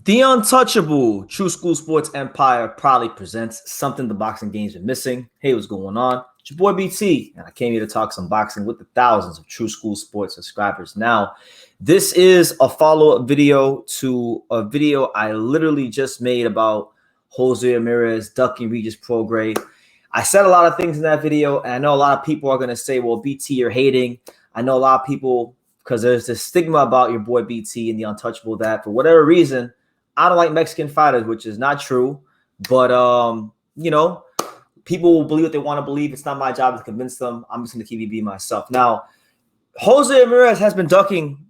The Untouchable True School Sports Empire proudly presents something the boxing game's been missing. Hey, what's going on? It's your boy BT, and I came here to talk some boxing with the thousands of True School Sports subscribers. Now, this is a follow-up video to a video I literally just made about Jose Ramirez ducking Regis Prograis. I said a lot of things in that video, and I know a lot of people are going to say, well, BT, you're hating. I know a lot of people, because there's this stigma about your boy BT and the Untouchable, that for whatever reason, I don't like Mexican fighters, which is not true. But, people will believe what they want to believe. It's not my job to convince them. I'm just going to keep being myself. Now, Jose Ramirez has been ducking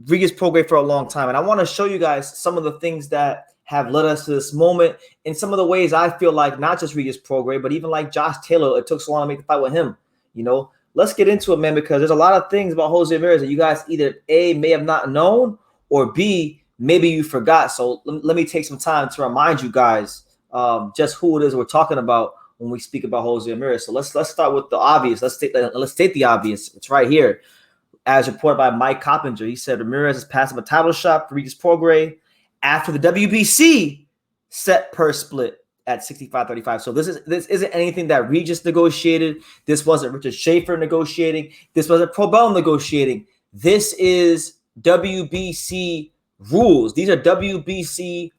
Regis Prograis for a long time. And I want to show you guys some of the things that have led us to this moment and some of the ways I feel like not just Regis Prograis, but even like Josh Taylor, it took so long to make the fight with him. Let's get into it, man, because there's a lot of things about Jose Ramirez that you guys either A, may have not known, or B, maybe you forgot. So let me take some time to remind you guys just who it is we're talking about when we speak about Jose Ramirez. So let's start with the obvious. Let's state the obvious. It's right here. As reported by Mike Coppinger, he said Ramirez is passing a title shot for Regis Prograis after the WBC set purse split at 65-35. So this isn't anything that Regis negotiated. This wasn't Richard Schaefer negotiating. This wasn't Pro Bell negotiating. This is WBC rules. These are WBC,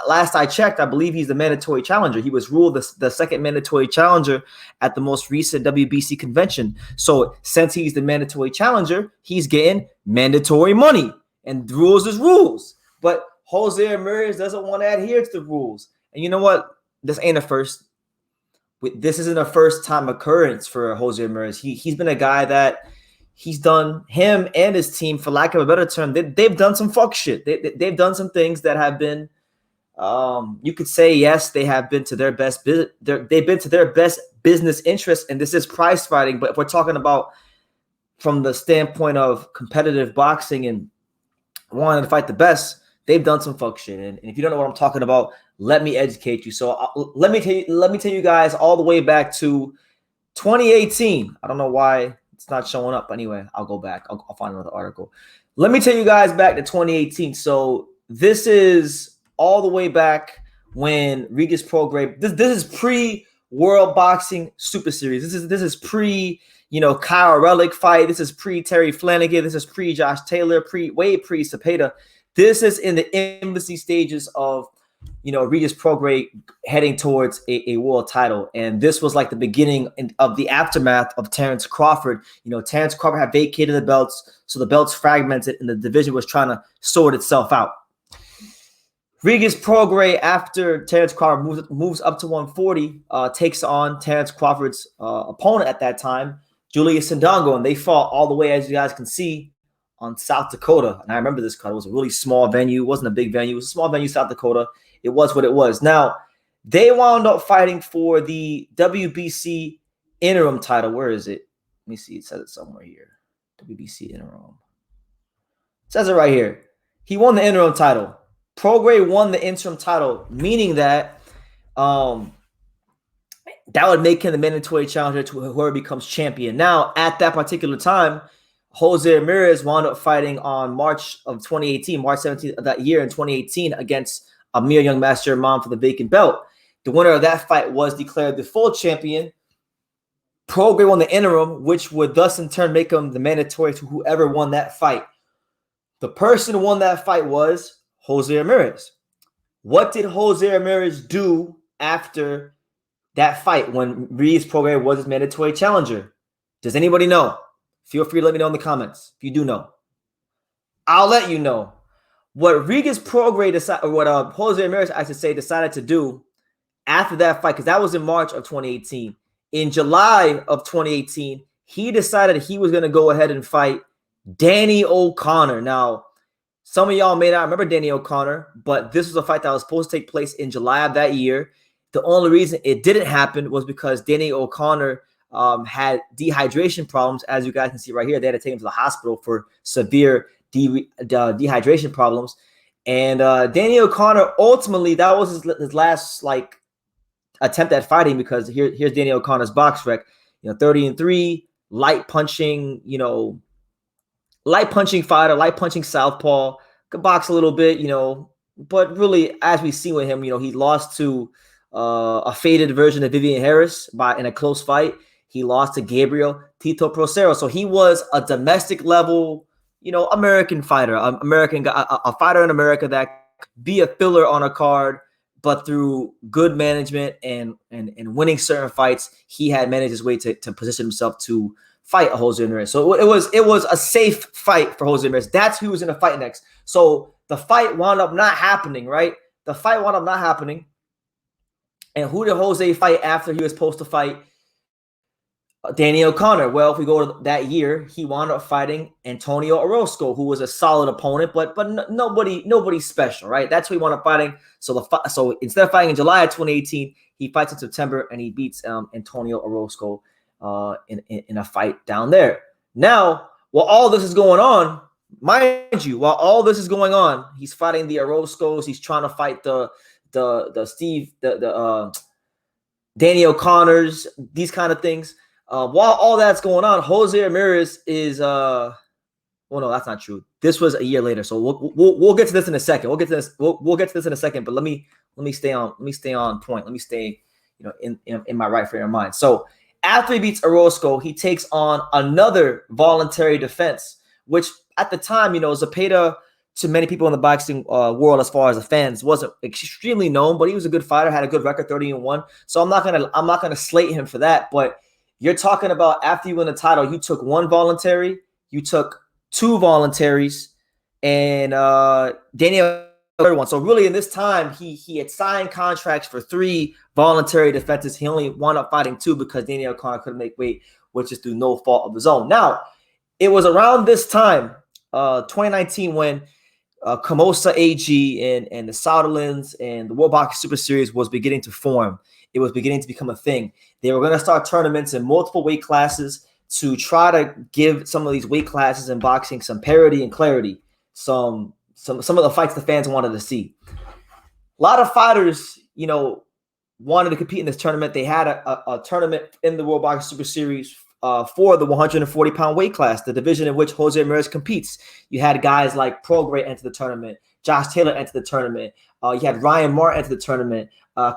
last I checked, I believe he's the mandatory challenger. He was ruled the second mandatory challenger at the most recent WBC convention. So since he's the mandatory challenger, he's getting mandatory money. And rules is rules. But Jose Ramirez doesn't want to adhere to the rules. And you know what? This ain't a first. This isn't a first-time occurrence for Jose Ramirez. He's been a guy that he's done, him and his team, for lack of a better term, they've done some fuck shit. They've done some things that have been, you could say, yes, they have been to their best. They've been to their best business interest, and this is prize fighting. But if we're talking about from the standpoint of competitive boxing and wanting to fight the best, they've done some fuck shit. And if you don't know what I'm talking about, let me educate you. So let me tell you guys all the way back to 2018. I don't know why it's not showing up. Anyway, I'll go back. I'll find another article. Let me take you guys back to 2018. So this is all the way back when Regis Prograis. This is pre-World Boxing Super Series. This is pre Kyle Relic fight. This is pre Terry Flanagan. This is pre Josh Taylor. Way pre Cepeda. This is in the infancy stages of Regis Prograis heading towards a world title. And this was like the beginning of the aftermath of Terrence Crawford. Terrence Crawford had vacated the belts, so the belts fragmented and the division was trying to sort itself out. Regis Prograis, after Terrence Crawford moves up to 140, takes on Terrence Crawford's opponent at that time, Julius Sindongo, and they fought all the way, as you guys can see, on South Dakota. And I remember this card. It was a really small venue. It wasn't a big venue. It was a small venue, South Dakota. It was what it was. Now, they wound up fighting for the WBC interim title. Where is it? Let me see. It says it somewhere here. WBC interim. It says it right here. He won the interim title. Prograis won the interim title, meaning that that would make him the mandatory challenger to whoever becomes champion. Now, at that particular time, Jose Ramirez wound up fighting on March of 2018, March 17th of that year in 2018 against Amir Young Master Imam for the vacant belt. The winner of that fight was declared the full champion. Prograis won the interim, which would thus in turn make him the mandatory to whoever won that fight. The person who won that fight was Jose Ramirez. What did Jose Ramirez do after that fight when Regis Prograis was his mandatory challenger? Does anybody know? Feel free to let me know in the comments if you do know. I'll let you know. What Regis Prograis decided, or what Jose Ramirez, I should say, decided to do after that fight, because that was in March of 2018. In July of 2018, he decided he was going to go ahead and fight Danny O'Connor. Now, some of y'all may not remember Danny O'Connor, but this was a fight that was supposed to take place in July of that year. The only reason it didn't happen was because Danny O'Connor had dehydration problems. As you guys can see right here, they had to take him to the hospital for severe dehydration problems. And Danny O'Connor, ultimately, that was his last attempt at fighting, because here's Danny O'Connor's box rec. 30-3, light punching fighter, light punching southpaw, could box a little bit, but really, as we see with him, he lost to a faded version of Vivian Harris in a close fight. He lost to Gabriel Tito Procero. So he was a domestic level, American fighter, American guy, a fighter in America that could be a filler on a card, but through good management and winning certain fights, he had managed his way to position himself to fight a Jose Ramirez. So it was a safe fight for Jose Ramirez. That's who was in the fight next. So the fight wound up not happening, right? The fight wound up not happening. And who did Jose fight after he was supposed to fight Danny O'Connor? Well, if we go to that year, he wound up fighting Antonio Orozco, who was a solid opponent, but nobody special, right? That's who he wound up fighting. So instead of fighting in July of 2018, he fights in September and he beats Antonio Orozco in a fight down there. Now, while all this is going on, mind you, while all this is going on, he's fighting the Orozcos. He's trying to fight the Danny O'Connors, these kind of things. While all that's going on, Jose Ramirez is well, no, that's not true. This was a year later, so we'll get to this in a second. We'll get to this. We'll get to this in a second. But let me stay on point. Let me stay, in my right frame of mind. So after he beats Orozco, he takes on another voluntary defense, which at the time, Zepeda, to many people in the boxing world, as far as the fans, wasn't extremely known, but he was a good fighter, had a good record, 30-1. So I'm not gonna slate him for that. But you're talking about after you win the title, you took one voluntary, you took two voluntaries, and Daniel third one. So really, in this time, he had signed contracts for 3 voluntary defenses. He only wound up fighting 2 because Daniel O'Connor couldn't make weight, which is through no fault of his own. Now, it was around this time, 2019, when Camosa AG and the Southerlands and the World Boxing Super Series was beginning to form. It was beginning to become a thing. They were going to start tournaments in multiple weight classes to try to give some of these weight classes in boxing some parity and clarity. Some of the fights the fans wanted to see. A lot of fighters, wanted to compete in this tournament. They had a tournament in the World Boxing Super Series for the 140-pound weight class, the division in which Jose Ramirez competes. You had guys like Prograis enter the tournament, Josh Taylor enter the tournament. You had Ryan Martin enter the tournament,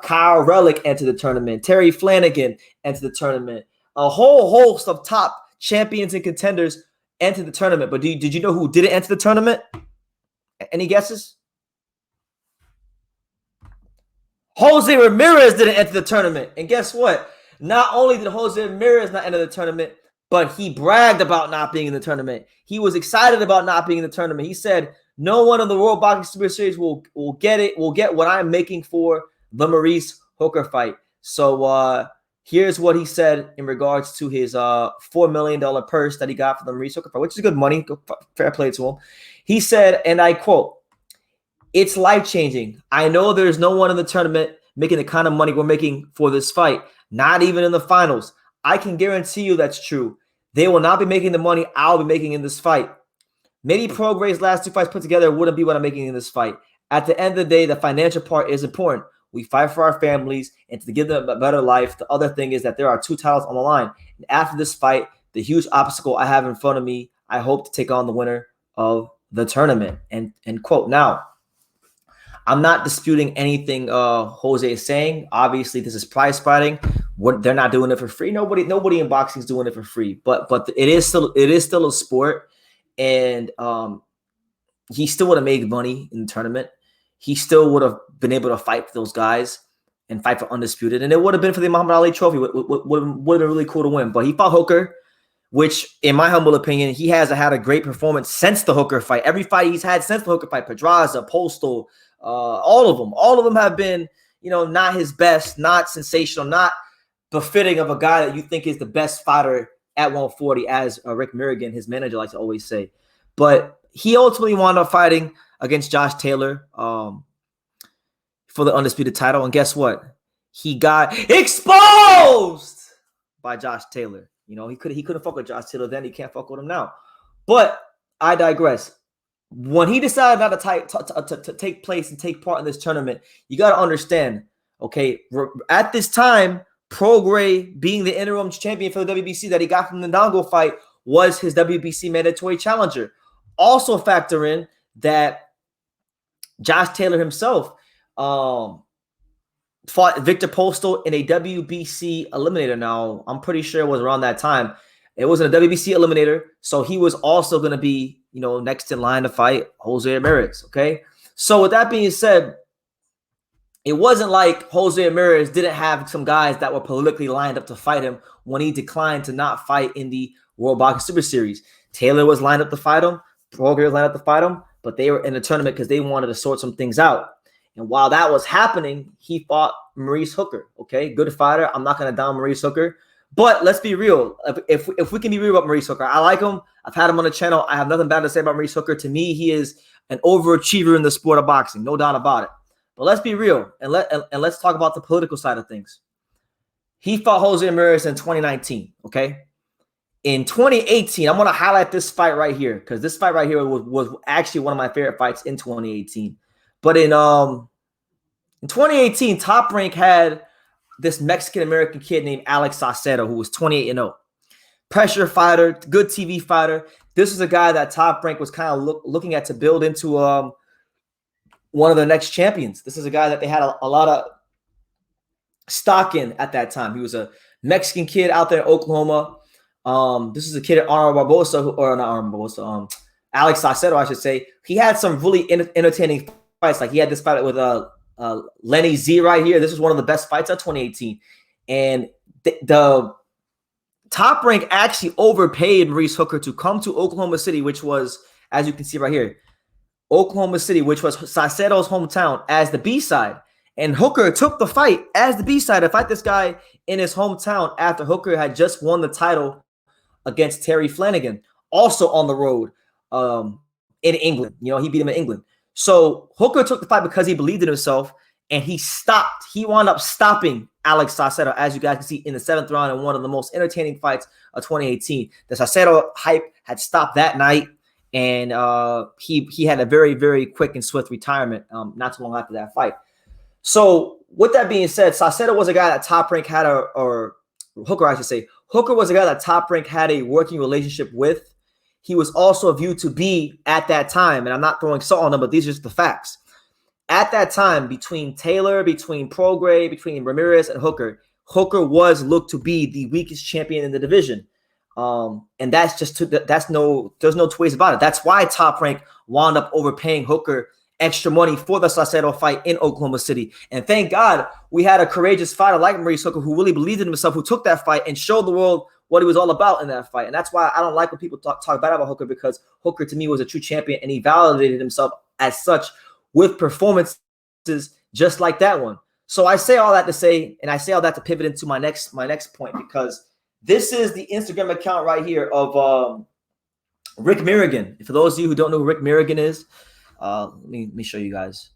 Kyle Relic enter the tournament, Terry Flanagan enter the tournament. A whole host of top champions and contenders entered the tournament. But did you know who didn't enter the tournament? Any guesses? Jose Ramirez didn't enter the tournament. And guess what? Not only did Jose Ramirez not enter the tournament, but he bragged about not being in the tournament. He was excited about not being in the tournament. He said, no one in the World Boxing Super Series will get what I'm making for the Maurice Hooker fight. So here's what he said in regards to his $4 million purse that he got for the Maurice Hooker fight, which is good money. Fair play to him. He said, and I quote, "It's life-changing. I know there's no one in the tournament making the kind of money we're making for this fight, not even in the finals. I can guarantee you that's true. They will not be making the money I'll be making in this fight. Maybe Prograis' last 2 fights put together wouldn't be what I'm making in this fight. At the end of the day, the financial part is important. We fight for our families and to give them a better life. The other thing is that there are 2 titles on the line. And after this fight, the huge obstacle I have in front of me, I hope to take on the winner of the tournament." And quote. Now, I'm not disputing anything Jose is saying. Obviously, this is prize fighting. They're not doing it for free. Nobody in boxing is doing it for free. But it is still a sport, and he still would have made money in the tournament. He still would have been able to fight for those guys and fight for undisputed, and it would have been for the Muhammad Ali Trophy. Would have been really cool to win. But he fought Hooker, which, in my humble opinion, he has had a great performance since the Hooker fight. Every fight he's had since the Hooker fight, Pedraza, Postal, all of them have been, not his best, not sensational, not befitting of a guy that you think is the best fighter at 140, as Rick Merrigan, his manager, likes to always say. But he ultimately wound up fighting against Josh Taylor for the undisputed title. And guess what? He got exposed by Josh Taylor. He couldn't fuck with Josh Taylor then. He can't fuck with him now. But I digress. When he decided not to take place and take part in this tournament, you got to understand, okay, at this time, Prograis, being the interim champion for the WBC that he got from the Ndongo fight, was his WBC mandatory challenger. Also factor in that Josh Taylor himself fought Victor Postal in a WBC eliminator. Now, I'm pretty sure it was around that time. It wasn't a WBC eliminator, so he was also going to be, next in line to fight Jose Ramirez, okay? So with that being said, it wasn't like Jose Ramirez didn't have some guys that were politically lined up to fight him when he declined to not fight in the World Boxing Super Series. Taylor was lined up to fight him. Prograis was lined up to fight him, but they were in the tournament because they wanted to sort some things out. And while that was happening, he fought Maurice Hooker. Okay, good fighter. I'm not going to down Maurice Hooker. But let's be real. If we can be real about Maurice Hooker, I like him. I've had him on the channel. I have nothing bad to say about Maurice Hooker. To me, he is an overachiever in the sport of boxing. No doubt about it. But let's be real. And let's talk about the political side of things. He fought Jose Ramirez in 2019. Okay. In 2018, I'm going to highlight this fight right here because this fight right here was actually one of my favorite fights in 2018. But in 2018, Top Rank had this Mexican-American kid named Alex Saucedo, who was 28-0. Pressure fighter, good TV fighter. This is a guy that Top Rank was kind of looking at to build into one of the next champions. This is a guy that they had a lot of stock in at that time. He was a Mexican kid out there in Oklahoma. This is a kid at Alex Saucedo, I should say. He had some really entertaining fights. Like he had this fight with Lenny Z right here. This was one of the best fights of 2018. And the Top Rank actually overpaid Maurice Hooker to come to Oklahoma City, which was, as you can see right here, Oklahoma City, which was Saucedo's hometown, as the B-side. And Hooker took the fight as the B-side to fight this guy in his hometown after Hooker had just won the title against Terry Flanagan, also on the road in England. He beat him in England. So Hooker took the fight because he believed in himself, and he stopped. He wound up stopping Alex Saucedo, as you guys can see, in the 7th round in one of the most entertaining fights of 2018. The Saucedo hype had stopped that night, and he had a very, very quick and swift retirement not too long after that fight. So with that being said, Saucedo was a guy that Top Rank had or Hooker, I should say. Hooker was a guy that Top Rank had a working relationship with. He was also viewed to be, at that time, and I'm not throwing salt on them, but these are just the facts. At that time, between Taylor, between Prograis, between Ramirez and Hooker, Hooker was looked to be the weakest champion in the division. And that's just there's no two ways about it. That's why Top Rank wound up overpaying Hooker extra money for the Saucedo fight in Oklahoma City. And thank God we had a courageous fighter like Maurice Hooker who really believed in himself, who took that fight and showed the world what he was all about in that fight. And that's why I don't like when people talk bad about Hooker, because Hooker to me was a true champion, and he validated himself as such with performances just like that one. So I say all that to say, and I say all that to pivot into my next point, because this is the Instagram account right here of Rick Mirrigan. For those of you who don't know who Rick Mirrigan is, let me show you guys.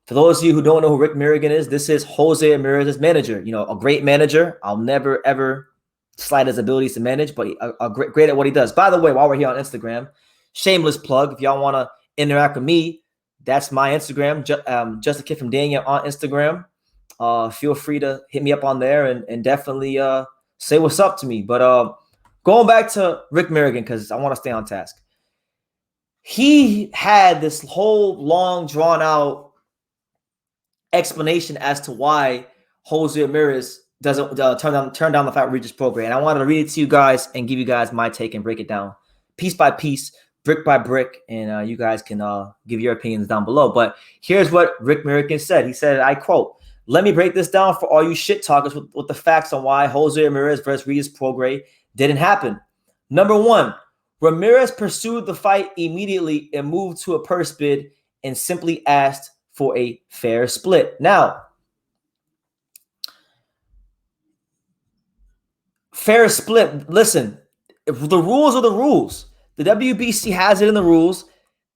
For those of you who don't know who Rick Mirrigan is, this is Jose Ramirez's manager. A great manager. I'll never ever slight his abilities to manage, but great at what he does. By the way, while we're here on Instagram, shameless plug, if y'all want to interact with me, that's my Instagram, just a kid from Daniel on Instagram. Feel free to hit me up on there and definitely say what's up to me. But going back to Rick Mirrigan, because I want to stay on task. He had this whole long, drawn-out explanation as to why Jose Ramirez doesn't turn down the fight with Regis Prograis. And I wanted to read it to you guys and give you guys my take and break it down piece by piece, brick by brick, and you guys can give your opinions down below. But here's what Rick Mirrigan said. He said, I quote, "Let me break this down for all you shit talkers with the facts on why Jose Ramirez versus Regis Prograis didn't happen. Number one, Ramirez pursued the fight immediately and moved to a purse bid and simply asked for a fair split. Now, fair split, listen, if the rules are the rules. The WBC has it in the rules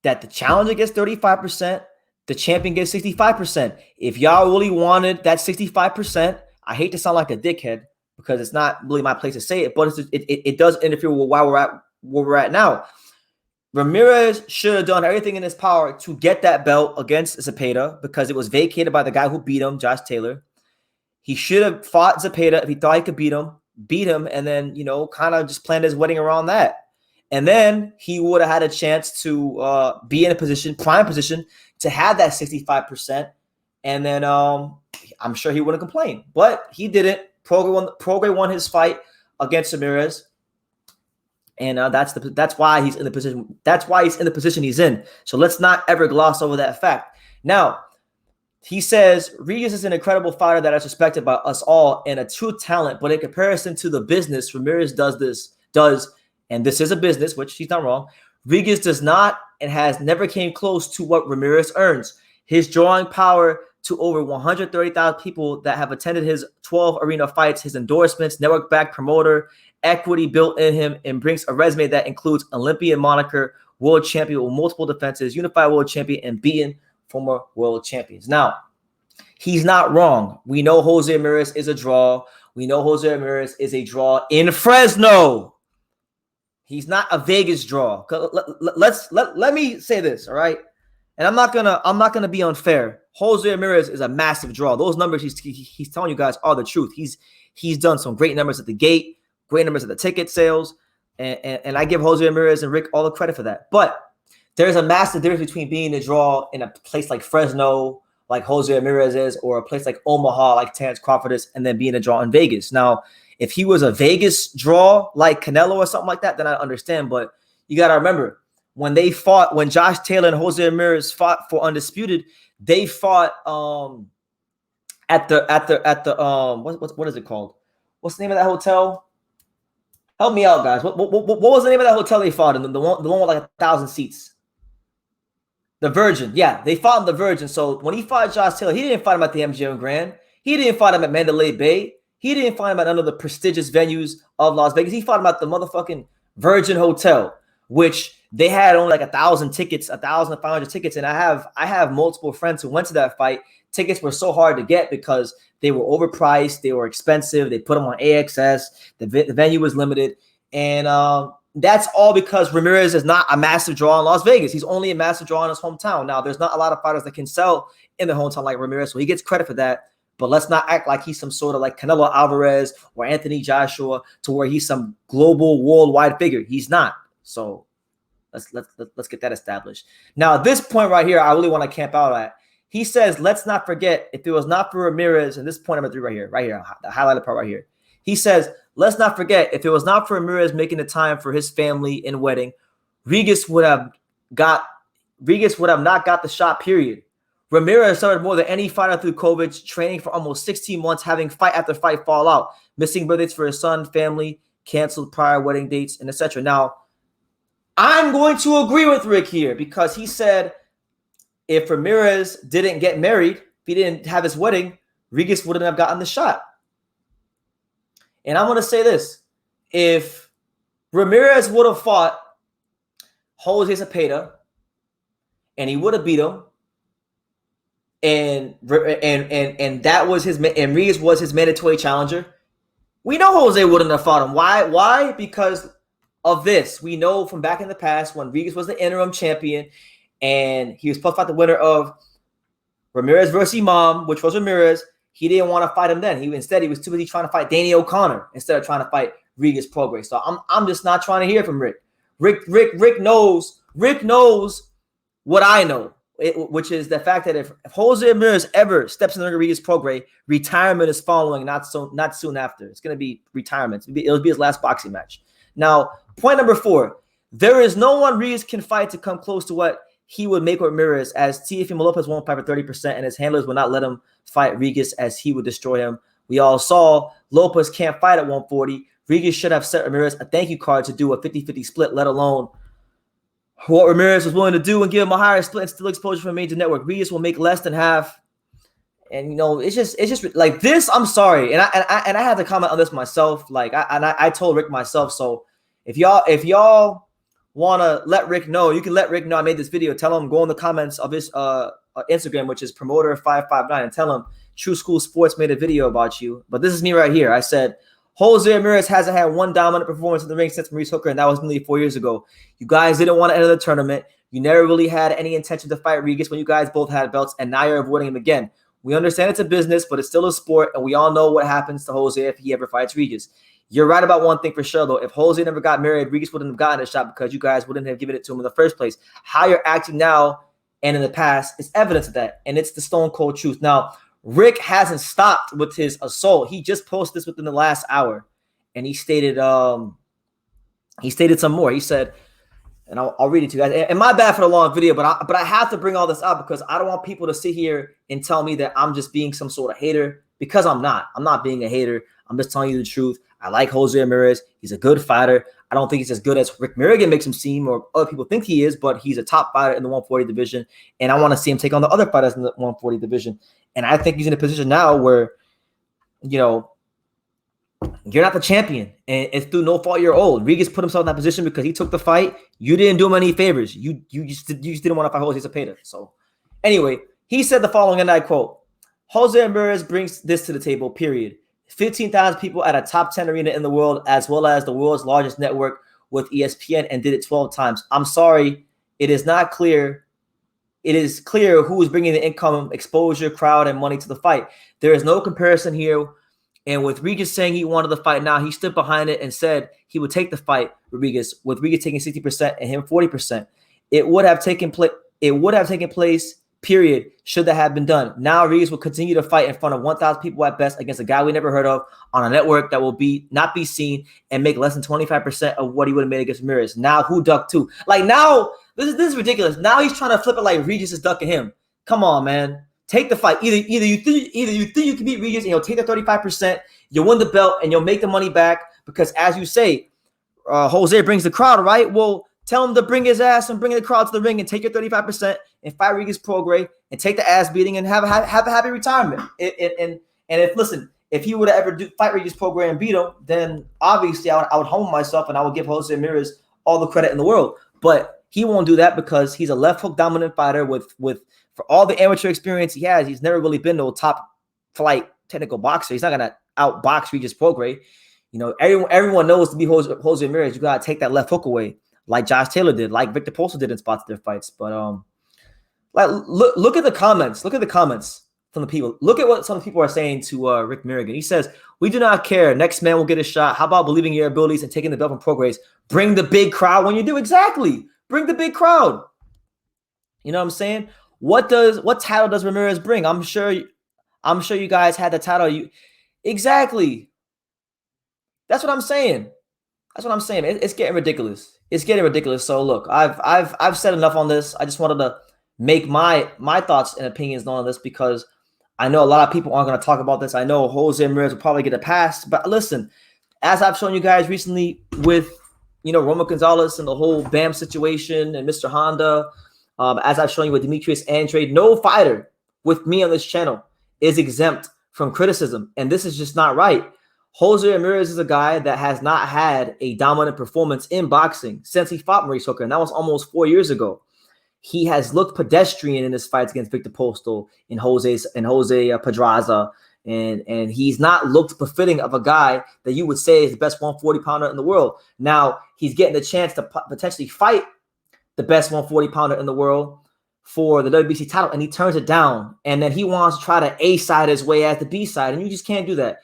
that the challenger gets 35%, the champion gets 65%. If y'all really wanted that 65%, I hate to sound like a dickhead because it's not really my place to say it, but it does interfere with where we're at now. Ramirez should have done everything in his power to get that belt against Zepeda because it was vacated by the guy who beat him, Josh Taylor. He should have fought Zepeda if he thought he could beat him, and then, kind of just planned his wedding around that. And then he would have had a chance to be in a prime position, to have that 65%. And then I'm sure he wouldn't complain. But he didn't. Prograis won his fight against Ramirez. And that's why he's in the position. That's why he's in the position he's in. So let's not ever gloss over that fact. Now, he says Regis is an incredible fighter that is respected by us all and a true talent. But in comparison to the business Ramirez does, and this is a business, which he's not wrong. Regis does not and has never came close to what Ramirez earns. His drawing power to over 130,000 people that have attended his 12 arena fights, his endorsements, network-backed promoter, equity built in him, and brings a resume that includes Olympian moniker, world champion with multiple defenses, unified world champion, and beaten former world champions. Now, he's not wrong. We know Jose Ramirez is a draw. We know Jose Ramirez is a draw in Fresno. He's not a Vegas draw. Let me say this, all right? And I'm not gonna be unfair. Jose Ramirez is a massive draw. Those numbers he's telling you guys are the truth. He's done some great numbers at the gate, great numbers at the ticket sales, and I give Jose Ramirez and Rick all the credit for that. But there's a massive difference between being a draw in a place like Fresno, like Jose Ramirez is, or a place like Omaha, like Terrence Crawford is, and then being a draw in Vegas. Now, if he was a Vegas draw like Canelo or something like that, then I understand. But you got to remember, when Josh Taylor and Jose Ramirez fought for Undisputed, they fought at the what is it called? What's the name of that hotel? Help me out, guys. What was the name of that hotel they fought in? The one with like 1,000 seats. The Virgin. Yeah, they fought in the Virgin. So when he fought Josh Taylor, he didn't fight him at the MGM Grand. He didn't fight him at Mandalay Bay. He didn't fight him at none of the prestigious venues of Las Vegas. He fought him at the motherfucking Virgin Hotel, which they had only like 1,000 tickets, 1,500 tickets. And I have multiple friends who went to that fight. Tickets were so hard to get because they were overpriced. They were expensive. They put them on AXS. The venue was limited. And that's all because Ramirez is not a massive draw in Las Vegas. He's only a massive draw in his hometown. Now, there's not a lot of fighters that can sell in their hometown like Ramirez, so he gets credit for that. But let's not act like he's some sort of like Canelo Alvarez or Anthony Joshua to where he's some global, worldwide figure. He's not. So let's get that established. Now, at this point right here, I really want to camp out at. He says, let's not forget, if it was not for Ramirez, and this point number 3 right here, the highlighted part right here. He says, let's not forget, if it was not for Ramirez making the time for his family and wedding, Regis would have not got the shot, period. Ramirez suffered more than any fighter through COVID, training for almost 16 months, having fight after fight fall out, missing birthdays for his son, family, canceled prior wedding dates, and etc. Now, I'm going to agree with Rick here because he said if Ramirez didn't get married, if he didn't have his wedding, Regis wouldn't have gotten the shot. And I'm going to say this. If Ramirez would have fought Jose Zepeda and he would have beat him, and that was his, and Regis was his mandatory challenger, we know Jose wouldn't have fought him. Why? Because of this. We know from back in the past when Regis was the interim champion and he was supposed to fight the winner of Ramirez versus Imam, which was Ramirez. He didn't want to fight him then. He was too busy trying to fight Danny O'Connor instead of trying to fight Regis Prograis. So I'm just not trying to hear from Rick. Rick knows what I know, which is the fact that if Jose Ramirez ever steps in the ring of Regis Prograis, retirement is following not soon after. It's going to be retirement. It'll be his last boxing match. Now, point number 4, there is no one Regis can fight to come close to what he would make with Ramirez, as Teofimo Lopez won't fight for 30%, and his handlers will not let him fight Regis as he would destroy him. We all saw Lopez can't fight at 140. Regis should have sent Ramirez a thank you card to do a 50-50 split, let alone what Ramirez was willing to do and give him a higher split and still exposure from a major network. Regis will make less than half. And, you know, it's just like this. I'm sorry. And I had to comment on this myself. Like, I told Rick myself. So if y'all want to let Rick know, you can let Rick know I made this video. Tell him, go in the comments of his Instagram, which is promoter559, and tell him True School Sports made a video about you. But this is me right here. I said, Jose Ramirez hasn't had one dominant performance in the ring since Maurice Hooker, and that was nearly 4 years ago. You guys didn't want to enter the tournament. You never really had any intention to fight Regis when you guys both had belts, and now you're avoiding him again. We understand it's a business, but it's still a sport, and we all know what happens to Jose if he ever fights Regis. You're right about one thing for sure, though. If Jose never got married, Regis wouldn't have gotten a shot because you guys wouldn't have given it to him in the first place. How you're acting now and in the past is evidence of that, and it's the stone cold truth. Now, Rick hasn't stopped with his assault. He just posted this within the last hour, and he stated some more. He said, and I'll read it to you guys. And my bad for the long video, but I have to bring all this up because I don't want people to sit here and tell me that I'm just being some sort of hater, because I'm not. I'm not being a hater. I'm just telling you the truth. I like Jose Ramirez. He's a good fighter. I don't think he's as good as Rick Mirrigan makes him seem or other people think he is, but he's a top fighter in the 140 division, and I want to see him take on the other fighters in the 140 division. And I think he's in a position now where, you know, you're not the champion, and it's through no fault of your own. Regis put himself in that position because he took the fight. You didn't do him any favors. You just didn't want to fight Jose Cepeda. So anyway, he said the following, and I quote, Jose Ramirez brings this to the table, period. 15,000 people at a top 10 arena in the world, as well as the world's largest network with ESPN, and did it 12 times. I'm sorry, it is not clear. It is clear who is bringing the income, exposure, crowd, and money to the fight. There is no comparison here. And with Regis saying he wanted the fight now, he stood behind it and said he would take the fight with Regis taking 60% and him 40%. It would have taken place, period, should that have been done. Now Regis will continue to fight in front of 1,000 people at best against a guy we never heard of on a network that will not be seen and make less than 25% of what he would have made against Ramirez. Now who ducked too? Like now, this is ridiculous. Now he's trying to flip it like Regis is ducking him. Come on, man. Take the fight. Either you think you can beat Regis and you'll take the 35%, you'll win the belt, and you'll make the money back because, as you say, Jose brings the crowd, right? Well, tell him to bring his ass and bring the crowd to the ring and take your 35% and fight Regis Prograis and take the ass beating and have a happy retirement. And if he would ever fight Regis Prograis and beat him, then obviously I would humble myself and I would give Jose Ramirez all the credit in the world. But he won't do that because he's a left hook dominant fighter with for all the amateur experience he has. He's never really been no top flight technical boxer. He's not gonna outbox Regis Prograis. You know, everyone knows to be Jose Ramirez, you gotta take that left hook away, like Josh Taylor did, like Victor Postol did in spots of their fights. But like look at the comments. Look at the comments from the people. Look at what some people are saying to Rick Mirrigan. He says, "We do not care. Next man will get a shot. How about believing in your abilities and taking the belt from Prograis? Bring the big crowd when you do." Exactly. Bring the big crowd. You know what I'm saying? What title does Ramirez bring? I'm sure you guys had the title. Exactly. That's what I'm saying. It's getting ridiculous. It's getting ridiculous. So look, I've said enough on this. I just wanted to make my thoughts and opinions known on this because I know a lot of people aren't going to talk about this. I know Jose Ramirez will probably get a pass, but listen, as I've shown you guys recently with Roman Gonzalez and the whole BAM situation and Mr. Honda. As I've shown you with Demetrius Andrade, no fighter with me on this channel is exempt from criticism. And this is just not right. Jose Ramirez is a guy that has not had a dominant performance in boxing since he fought Maurice Hooker, and that was almost 4 years ago. He has looked pedestrian in his fights against Victor Postol and Jose Pedraza, and he's not looked befitting of a guy that you would say is the best 140-pounder in the world. Now, he's getting the chance to potentially fight the best 140-pounder in the world for the WBC title, and he turns it down. And then he wants to try to A-side his way as the B-side, and you just can't do that.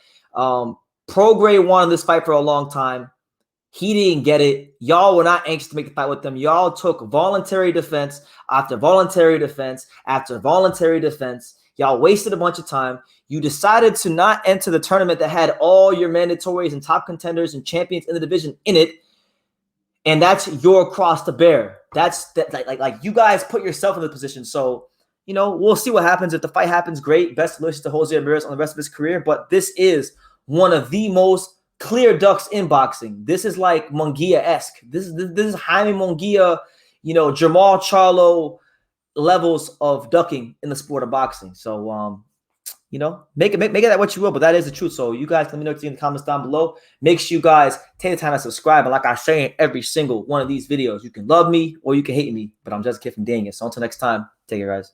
Prograis wanted this fight for a long time. He didn't get it. Y'all were not anxious to make the fight with him. Y'all took voluntary defense after voluntary defense after voluntary defense. Y'all wasted a bunch of time. You decided to not enter the tournament that had all your mandatories and top contenders and champions in the division in it. And that's your cross to bear. Like you guys put yourself in the position. So, we'll see what happens. If the fight happens, great. Best wishes to Jose Ramirez on the rest of his career. But this is one of the most clear ducks in boxing. This is like Munguia-esque. This is Jaime Munguia, Jamal Charlo levels of ducking in the sport of boxing. So, make it that what you will, but that is the truth. So you guys let me know in the comments down below. Make sure you guys take the time to subscribe. And like I say in every single one of these videos, you can love me or you can hate me, but I'm just a kid from Daniel. So until next time, take care, guys.